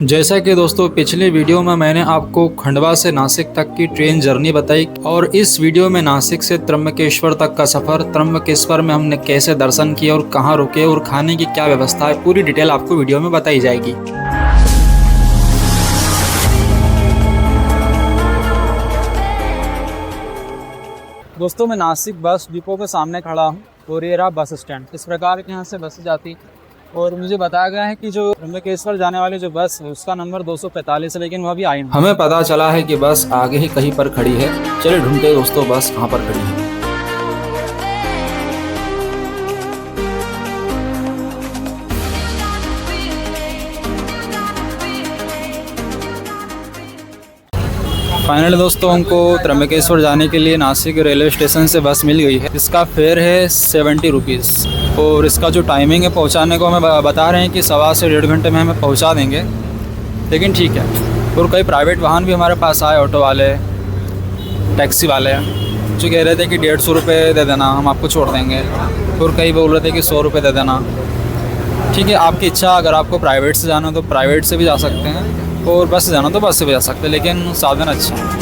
जैसा कि दोस्तों पिछले वीडियो में मैंने आपको खंडवा से नासिक तक की ट्रेन जर्नी बताई और इस वीडियो में नासिक से त्र्यंबकेश्वर तक का सफ़र, त्र्यंबकेश्वर में हमने कैसे दर्शन किए और कहाँ रुके और खाने की क्या व्यवस्था है, पूरी डिटेल आपको वीडियो में बताई जाएगी। दोस्तों मैं नासिक बस डिपो के सामने खड़ा हूँ और ये रहा बस स्टैंड। इस प्रकार के यहाँ से बस जाती और मुझे बताया गया है कि जो त्र्यंबकेश्वर जाने वाली जो बस है उसका नंबर 245 है, लेकिन वह अभी आई नहीं। हमें पता चला है कि बस आगे ही कहीं पर खड़ी है। चलिए ढूंढते दोस्तों बस कहाँ पर खड़ी है। फाइनली दोस्तों हमको त्र्यंबकेश्वर जाने के लिए नासिक रेलवे स्टेशन से बस मिल गई है। इसका फेयर है 70 रुपीज़ और इसका जो टाइमिंग है पहुंचाने को हमें बता रहे हैं कि 1.25 से 1.5 घंटे में हमें पहुंचा देंगे, लेकिन ठीक है। और कई प्राइवेट वाहन भी हमारे पास आए, ऑटो वाले, टैक्सी वाले, जो कह रहे थे कि 150 रुपये दे देना हम आपको छोड़ देंगे, और कई बोल रहे थे कि 100 रुपये दे देना। ठीक है, आपकी इच्छा, अगर आपको प्राइवेट से जाना तो प्राइवेट से भी जा सकते हैं और बस से जाना तो बस से भी जा सकते हैं, लेकिन साधन अच्छा है।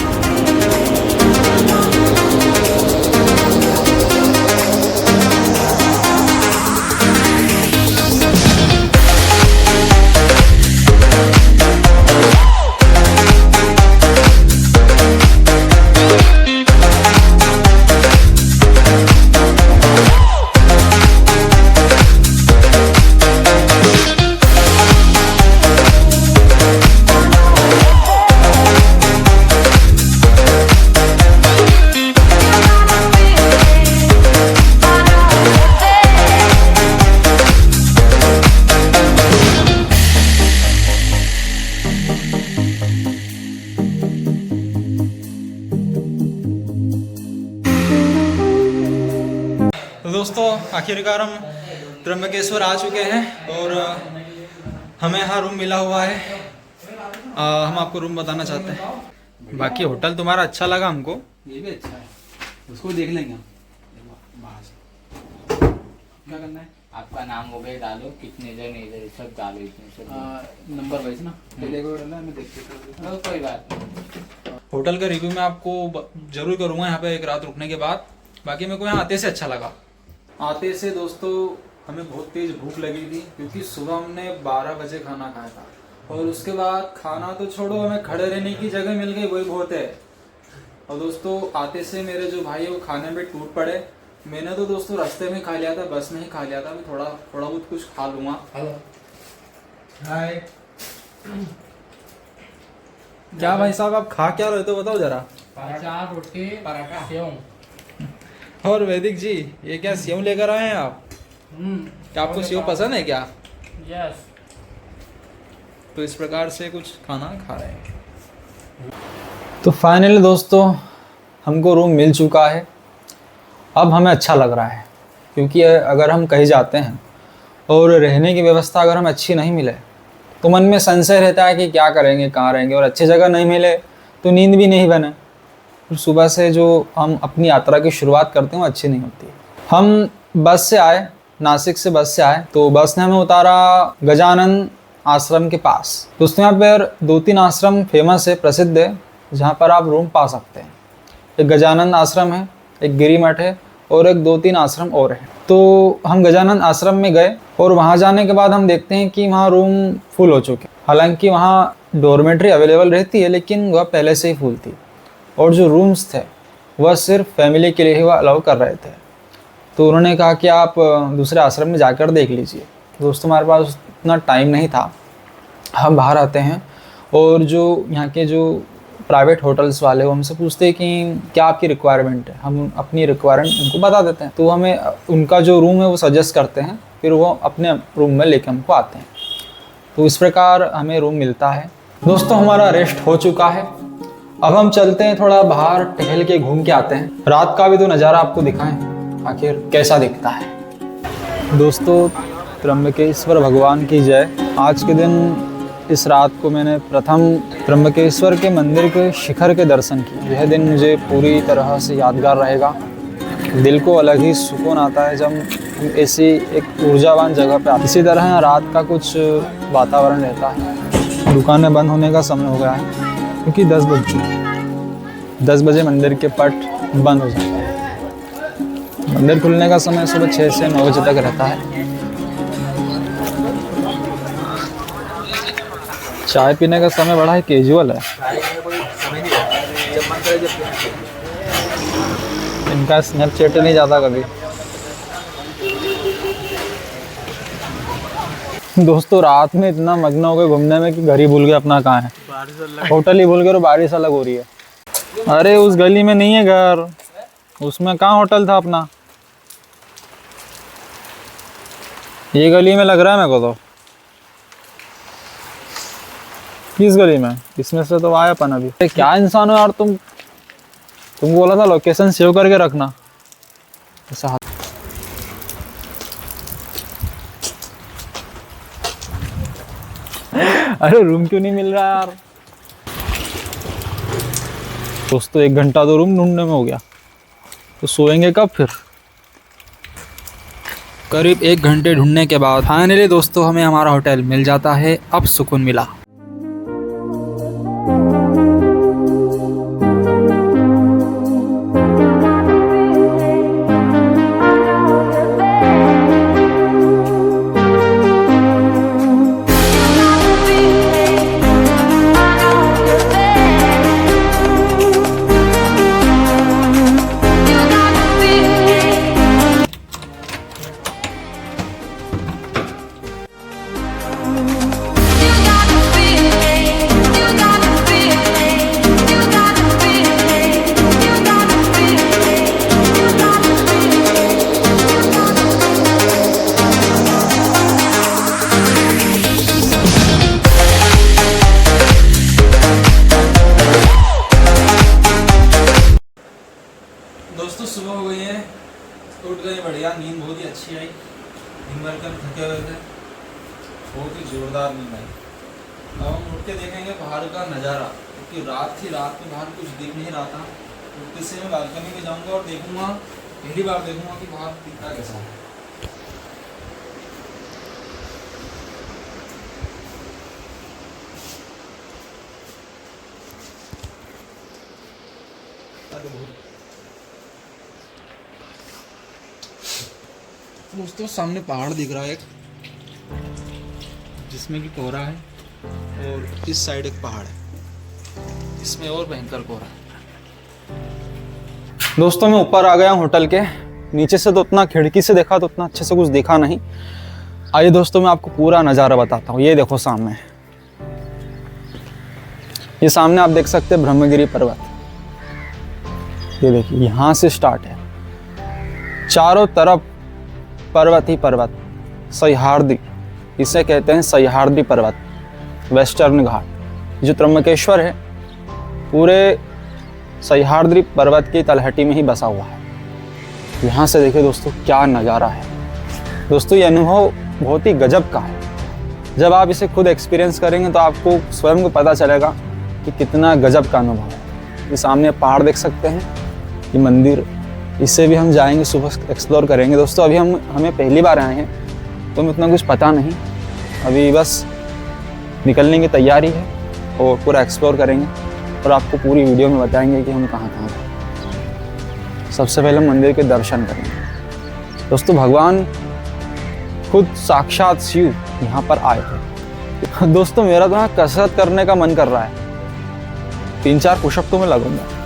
तो दोस्तों आखिरकार हम त्र्यंबकेश्वर आ चुके हैं और हमें यहाँ रूम मिला हुआ है। हम आपको रूम बताना चाहते हैं। बाकी होटल तुम्हारा अच्छा लगा हमको, ये भी अच्छा है, उसको देख लेंगे हम। क्या करना है? आपका नाम वगैरह डालो, कितने जन इधर सब डालो, इतने सब नंबर वाइज ना पहले को डालना है, मैं देखते तो कोई बात नहीं। होटल का रिव्यू मैं आपको जरूर करूँगा यहाँ पे एक रात रुकने के बाद। बाकी मेरे को यहाँ आते से अच्छा लगा। आते से दोस्तों हमें बहुत तेज भूख लगी थी, क्योंकि सुबह हमने 12 बजे खाना खाया था और उसके बाद खाना तो छोड़ो, हमें खड़े रहने की जगह मिल गई, वही बहुत है। और दोस्तों आते से मेरे जो भाई है वो खाने में टूट पड़े। मैंने तो दोस्तों रास्ते में खा लिया था, बस में ही खा लिया था। मैं थोड़ा बहुत कुछ खा लूँगा। हाय, क्या भाई साहब आप खा क्या रहे हो बताओ जरा। चार रोटी पराठा सेव। और वैदिक जी ये क्या सेव लेकर आए हैं आप? क्या आपको सेव पसंद है क्या? यस। तो इस प्रकार से कुछ खाना खा रहे हैं। तो फाइनली दोस्तों हमको रूम मिल चुका है। अब हमें अच्छा लग रहा है, क्योंकि अगर हम कहीं जाते हैं और रहने की व्यवस्था अगर हमें अच्छी नहीं मिले तो मन में संशय रहता है कि क्या करेंगे, कहाँ रहेंगे, और अच्छी जगह नहीं मिले तो नींद भी नहीं बने। फिर सुबह से जो हम अपनी यात्रा की शुरुआत करते हैं वो अच्छी नहीं होती। हम बस से आए, नासिक से बस से आए, तो बस ने हमें उतारा गजानन आश्रम के पास। दोस्तों यहाँ पर 2-3 आश्रम फेमस है, प्रसिद्ध है, जहाँ पर आप रूम पा सकते हैं। एक गजानन आश्रम है, एक गिरिमठ है और एक 2-3 आश्रम और है। तो हम गजानन आश्रम में गए और वहाँ जाने के बाद हम देखते हैं कि वहाँ रूम फुल हो चुके। हालांकि वहाँ डॉर्मेट्री अवेलेबल रहती है, लेकिन वह पहले से ही फुल थी और जो रूम्स थे वह सिर्फ फैमिली के लिए ही वह अलाउ कर रहे थे। तो उन्होंने कहा कि आप दूसरे आश्रम में जाकर देख लीजिए। दोस्तों हमारे पास उतना टाइम नहीं था। हम बाहर आते हैं और जो यहाँ के जो प्राइवेट होटल्स वाले वो हमसे पूछते हैं कि क्या आपकी रिक्वायरमेंट है। हम अपनी रिक्वायरमेंट उनको बता देते हैं, तो हमें उनका जो रूम है वो सजेस्ट करते हैं, फिर वो अपने रूम में लेके हमको आते हैं। तो इस प्रकार हमें रूम मिलता है। दोस्तों हमारा रेस्ट हो चुका है, अब हम चलते हैं थोड़ा बाहर टहल के घूम के आते हैं। रात का भी तो नज़ारा आपको दिखाएं आखिर कैसा दिखता है। दोस्तों त्र्यंबकेश्वर भगवान की जय। आज के दिन इस रात को मैंने प्रथम त्र्यंबकेश्वर के मंदिर के शिखर के दर्शन किए। यह दिन मुझे पूरी तरह से यादगार रहेगा। दिल को अलग ही सुकून आता है जब हम ऐसी एक ऊर्जावान जगह पे आते। इसी तरह रात का कुछ वातावरण रहता है दुकानें बंद होने का समय हो गया है क्योंकि 10 बज चुके हैं। 10 बजे मंदिर के पट बंद हो जाता है। मंदिर खुलने का समय सुबह 6 से 9 बजे तक रहता है। चाय पीने का समय बड़ा ही कैजुअल है। इनका स्नैपचैट नहीं जाता कभी। दोस्तों रात में इतना मग्न हो गए घूमने में कि घर ही भूल गए अपना कहाँ है। होटल ही भूल गए और बारिश अलग हो रही है। अरे उस गली में नहीं है घर, उसमें कहाँ होटल था अपना। ये गली में लग रहा है मेरे को तो। किस गली में? इसमें से तो आया अपन अभी। क्या इंसान हो यार तुम बोला था लोकेशन सेव करके रखना। ऐसा अरे रूम क्यों नहीं मिल रहा यार? दोस्तों 1 घंटा तो रूम ढूंढने में हो गया, तो सोएंगे कब फिर? करीब 1 घंटे ढूंढने के बाद फाइनली दोस्तों हमें हमारा होटल मिल जाता है। अब सुकून मिला। दोस्तों सुबह हो गई है, उठ गए बढ़िया। नींद बहुत ही अच्छी आई। दिन भर के हम थके हुए थे, बहुत ही जोरदार नींद आई। अब हम उठ के देखेंगे बाहर का नज़ारा, क्योंकि रात थी, रात में बाहर कुछ दिख नहीं रहा था। उठते से मैं बालकनी में जाऊंगा और देखूंगा, पहली बार देखूंगा कि बाहर दिखता कैसा है। दोस्तों सामने पहाड़ दिख रहा है एक, जिसमें कि कोहरा है, और इस साइड एक पहाड़ है, इसमें और भयंकर कोहरा है। दोस्तों मैं ऊपर आ गया हूँ होटल के। नीचे से तो उतना खिड़की से देखा तो उतना अच्छे से कुछ दिखा नहीं। आइए दोस्तों मैं आपको पूरा नज़ारा बताता हूँ। ये देखो सामने, ये सामने आप देख सकते हैं ब्रह्मगिरी पर्वत। ये देखिए यहाँ से स्टार्ट है, चारों तरफ पर्वत ही पर्वत। सह्याद्री, इसे कहते हैं सह्याद्री पर्वत, वेस्टर्न घाट। जो त्र्यंबकेश्वर है पूरे सह्याद्री पर्वत की तलहटी में ही बसा हुआ है। यहाँ से देखिए दोस्तों क्या नज़ारा है। दोस्तों ये अनुभव बहुत ही गजब का है। जब आप इसे खुद एक्सपीरियंस करेंगे तो आपको स्वयं को पता चलेगा कि कितना गजब का अनुभव है। ये सामने पहाड़ देख सकते हैं, ये मंदिर, इससे भी हम जाएंगे, सुबह एक्सप्लोर करेंगे। दोस्तों अभी हमें पहली बार आए हैं तो हमें उतना कुछ पता नहीं, अभी बस निकलने की तैयारी है और पूरा एक्सप्लोर करेंगे और आपको पूरी वीडियो में बताएंगे कि हम कहाँ कहाँ गए। सबसे पहले मंदिर के दर्शन करेंगे। दोस्तों भगवान खुद साक्षात शिव यहाँ पर आए थे। दोस्तों मेरा तो यहाँ कसरत करने का मन कर रहा है, 3-4 पुशअप तो मैं लगूंगा।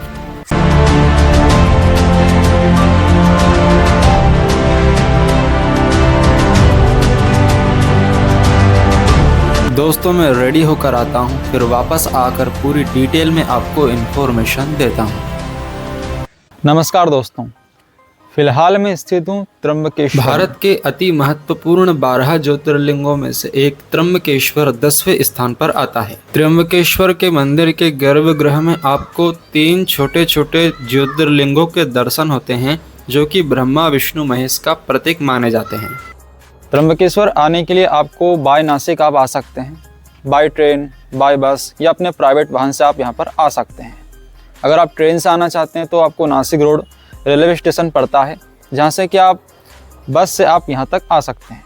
दोस्तों मैं रेडी होकर आता हूँ, फिर वापस आकर पूरी डिटेल में आपको इन्फॉर्मेशन देता हूँ। नमस्कार दोस्तों, फिलहाल मैं स्थित हूँ त्र्यंबकेश्वर। भारत के अति महत्वपूर्ण 12 ज्योतिर्लिंगों में से एक त्र्यंबकेश्वर 10वें स्थान पर आता है। त्र्यंबकेश्वर के मंदिर के गर्भगृह में आपको 3 छोटे छोटे ज्योतिर्लिंगों के दर्शन होते हैं, जो कि ब्रह्मा विष्णु महेश का प्रतीक माने जाते हैं। त्र्यंबकेश्वर आने के लिए आपको बाय नासिक आप आ सकते हैं, बाय ट्रेन, बाय बस या अपने प्राइवेट वाहन से आप यहाँ पर आ सकते हैं। अगर आप ट्रेन से आना चाहते हैं तो आपको नासिक रोड रेलवे स्टेशन पड़ता है, जहाँ से कि आप बस से आप यहाँ तक आ सकते हैं।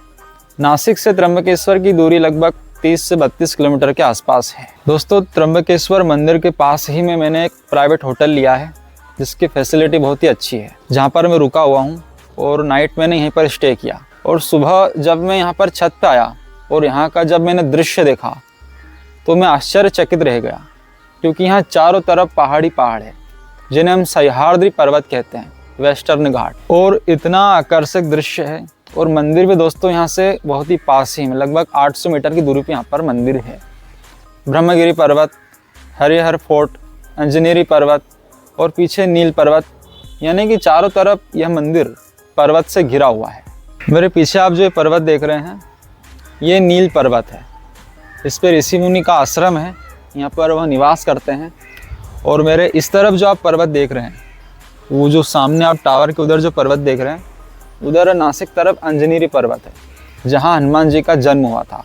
नासिक से त्र्यंबकेश्वर की दूरी लगभग 30 से 32 किलोमीटर के आसपास है। दोस्तों त्र्यंबकेश्वर मंदिर के पास ही में मैंने एक प्राइवेट होटल लिया है जिसकी फैसिलिटी बहुत ही अच्छी है, जहाँ पर मैं रुका हुआ हूँ और नाइट मैंने यहीं पर स्टे किया। और सुबह जब मैं यहाँ पर छत पे आया और यहाँ का जब मैंने दृश्य देखा तो मैं आश्चर्यचकित रह गया, क्योंकि यहाँ चारों तरफ पहाड़ी पहाड़ है जिन्हें हम सह्याद्री पर्वत कहते हैं, वेस्टर्न घाट। और इतना आकर्षक दृश्य है। और मंदिर भी दोस्तों यहाँ से बहुत ही पास ही में, लगभग 800 मीटर की दूरी पे यहाँ पर मंदिर है। ब्रह्मगिरी पर्वत, हरिहर फोर्ट, अंजनेरी पर्वत और पीछे नील पर्वत, यानी कि चारों तरफ यह मंदिर पर्वत से घिरा हुआ है। मेरे पीछे आप जो ये पर्वत देख रहे हैं ये नील पर्वत है। इस पर ऋषि मुनि का आश्रम है, यहाँ पर वह निवास करते हैं। और मेरे इस तरफ जो आप पर्वत देख रहे हैं, वो जो सामने आप टावर के उधर जो पर्वत देख रहे हैं, उधर नासिक तरफ अंजनेरी पर्वत है जहाँ हनुमान जी का जन्म हुआ था।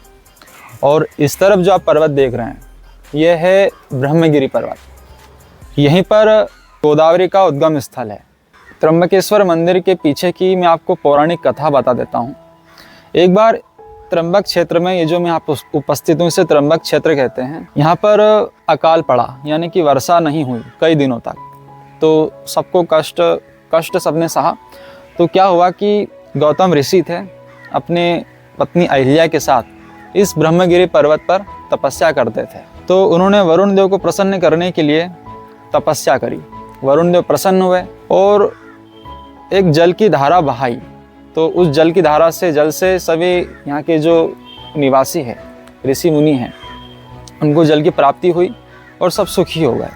और इस तरफ जो आप पर्वत देख रहे हैं यह है ब्रह्मगिरी पर्वत। यहीं पर गोदावरी का उद्गम स्थल है। त्र्यंबकेश्वर मंदिर के पीछे की मैं आपको पौराणिक कथा बता देता हूँ। एक बार त्र्यंबक क्षेत्र में, ये जो मैं यहाँ उपस्थित हूँ इसे त्र्यंबक क्षेत्र कहते हैं, यहाँ पर अकाल पड़ा, यानी कि वर्षा नहीं हुई कई दिनों तक। तो सबको कष्ट सबने सहा। तो क्या हुआ कि गौतम ऋषि थे, अपने पत्नी अहिल्या के साथ इस ब्रह्मगिरी पर्वत पर तपस्या करते थे। तो उन्होंने वरुण देव को प्रसन्न करने के लिए तपस्या करी। वरुण देव प्रसन्न हुए और एक जल की धारा बहाई। तो उस जल की धारा से, जल से सभी यहाँ के जो निवासी है, ऋषि मुनि हैं, उनको जल की प्राप्ति हुई और सब सुखी हो गए।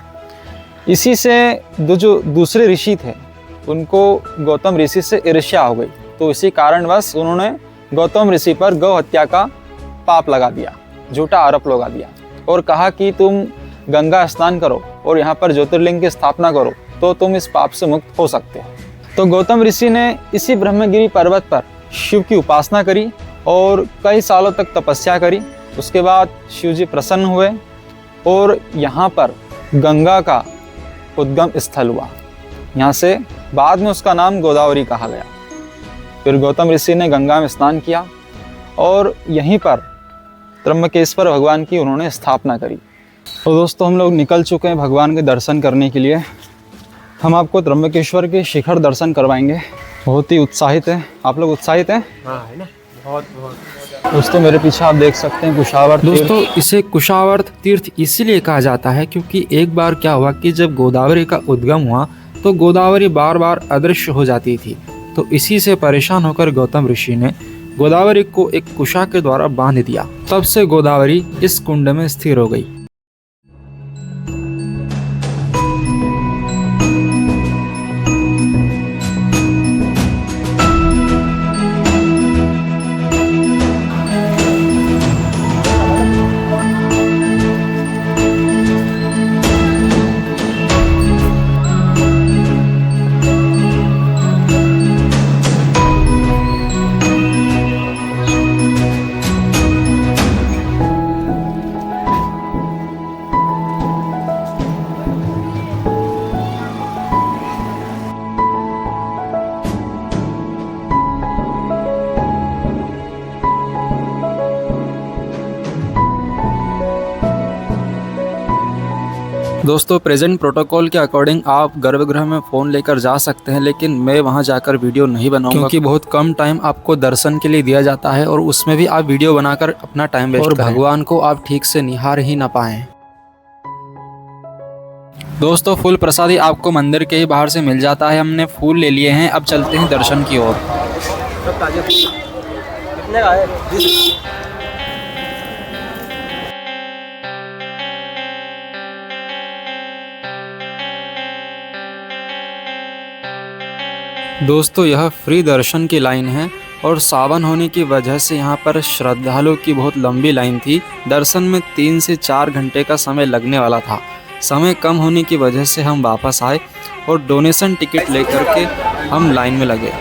इसी से जो दूसरे ऋषि थे उनको गौतम ऋषि से ईर्ष्या हो गई। तो इसी कारणवश उन्होंने गौतम ऋषि पर गौ हत्या का पाप लगा दिया, झूठा आरोप लगा दिया और कहा कि तुम गंगा स्नान करो और यहाँ पर ज्योतिर्लिंग की स्थापना करो तो तुम इस पाप से मुक्त हो सकते हो। तो गौतम ऋषि ने इसी ब्रह्मगिरी पर्वत पर शिव की उपासना करी और कई सालों तक तपस्या करी। उसके बाद शिव जी प्रसन्न हुए और यहाँ पर गंगा का उद्गम स्थल हुआ। यहाँ से बाद में उसका नाम गोदावरी कहा गया। फिर गौतम ऋषि ने गंगा में स्नान किया और यहीं पर त्र्यंबकेश्वर भगवान की उन्होंने स्थापना करी। तो दोस्तों हम लोग निकल चुके हैं भगवान के दर्शन करने के लिए। हम आपको त्र्यंबकेश्वर के शिखर दर्शन करवाएंगे। बहुत ही उत्साहित है। आप लोग उत्साहित हैं? हाँ है ना, बहुत। दोस्तों मेरे पीछे आप देख सकते हैं कुशावर्त। दोस्तों इसे कुशावर्त तीर्थ इसीलिए कहा जाता है क्योंकि एक बार क्या हुआ कि जब गोदावरी का उद्गम हुआ तो गोदावरी बार बार अदृश्य हो जाती थी। तो इसी से परेशान होकर गौतम ऋषि ने गोदावरी को एक कुशा के द्वारा बांध दिया। तब से गोदावरी इस कुंड में स्थिर हो गई। दोस्तों प्रेजेंट प्रोटोकॉल के अकॉर्डिंग आप गर्भगृह में फ़ोन लेकर जा सकते हैं, लेकिन मैं वहां जाकर वीडियो नहीं बनाऊंगा क्योंकि बहुत कम टाइम आपको दर्शन के लिए दिया जाता है और उसमें भी आप वीडियो बनाकर अपना टाइम वेस्ट करें और भगवान को आप ठीक से निहार ही ना पाएं। दोस्तों फूल प्रसादी आपको मंदिर के ही बाहर से मिल जाता है। हमने फूल ले लिए हैं, अब चलते हैं दर्शन की ओर। दोस्तों यह फ्री दर्शन की लाइन है और सावन होने की वजह से यहाँ पर श्रद्धालुओं की बहुत लंबी लाइन थी। दर्शन में 3 से 4 घंटे का समय लगने वाला था। समय कम होने की वजह से हम वापस आए और डोनेशन टिकट लेकर के हम लाइन में लगे।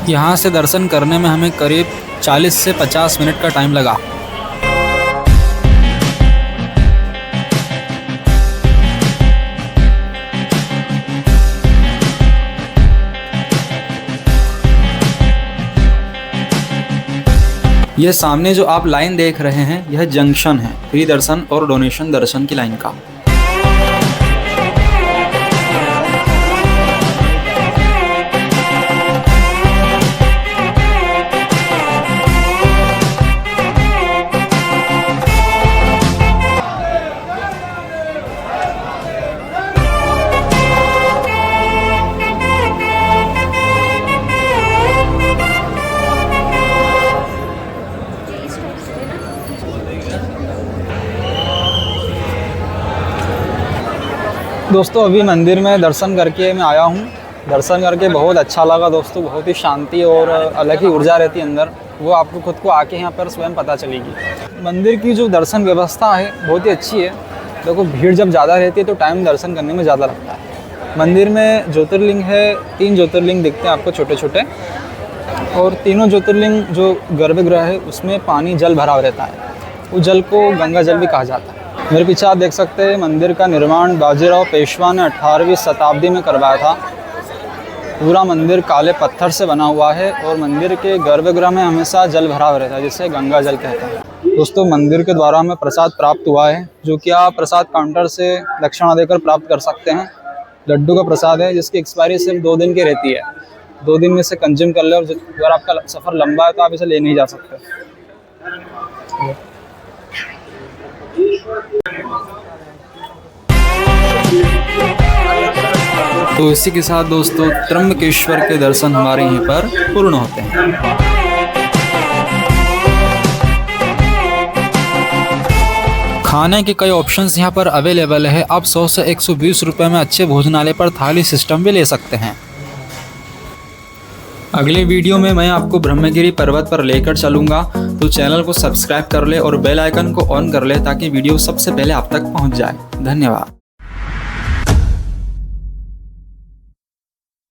यहाँ से दर्शन करने में हमें करीब 40 से 50 मिनट का टाइम लगा। यह सामने जो आप लाइन देख रहे हैं यह जंक्शन है फ्री दर्शन और डोनेशन दर्शन की लाइन का। दोस्तों अभी मंदिर में दर्शन करके मैं आया हूँ। दर्शन करके बहुत अच्छा लगा दोस्तों, बहुत ही शांति और अलग ही ऊर्जा रहती है अंदर, वो आपको खुद को आके यहाँ पर स्वयं पता चलेगी। मंदिर की जो दर्शन व्यवस्था है बहुत ही अच्छी है। देखो भीड़ जब ज़्यादा रहती है तो टाइम दर्शन करने में ज़्यादा लगता है। मंदिर में ज्योतिर्लिंग है, 3 ज्योतिर्लिंग दिखते हैं आपको छोटे छोटे, और तीनों ज्योतिर्लिंग जो गर्भगृह है उसमें पानी जल भरा रहता है। उस जल को गंगा जल भी कहा जाता है। मेरे पीछे आप देख सकते हैं मंदिर का निर्माण बाजीराव पेशवा ने 18वीं शताब्दी में करवाया था। पूरा मंदिर काले पत्थर से बना हुआ है और मंदिर के गर्भगृह में हमेशा जल भरा हुआ रहता है, जिसे गंगा जल कहते हैं। दोस्तों मंदिर के द्वारा हमें प्रसाद प्राप्त हुआ है, जो कि आप प्रसाद काउंटर से दक्षिणा देकर प्राप्त कर सकते हैं। लड्डू का प्रसाद है जिसकी एक्सपायरी सिर्फ 2 दिन की रहती है। 2 दिन में से कंज्यूम कर ले, और अगर आपका सफ़र लंबा है तो आप इसे ले नहीं जा सकते। तो इसी के साथ दोस्तों त्र्यंबकेश्वर के दर्शन हमारे यहीं पर पूर्ण होते हैं। खाने के कई ऑप्शंस यहाँ पर अवेलेबल है। आप 100 से 120 रुपये में अच्छे भोजनालय पर थाली सिस्टम भी ले सकते हैं। अगले वीडियो में मैं आपको ब्रह्मगिरी पर्वत पर लेकर चलूँगा, तो चैनल को सब्सक्राइब कर ले और बेल आइकन को ऑन कर ले ताकि वीडियो सबसे पहले आप तक पहुँच जाए। धन्यवाद।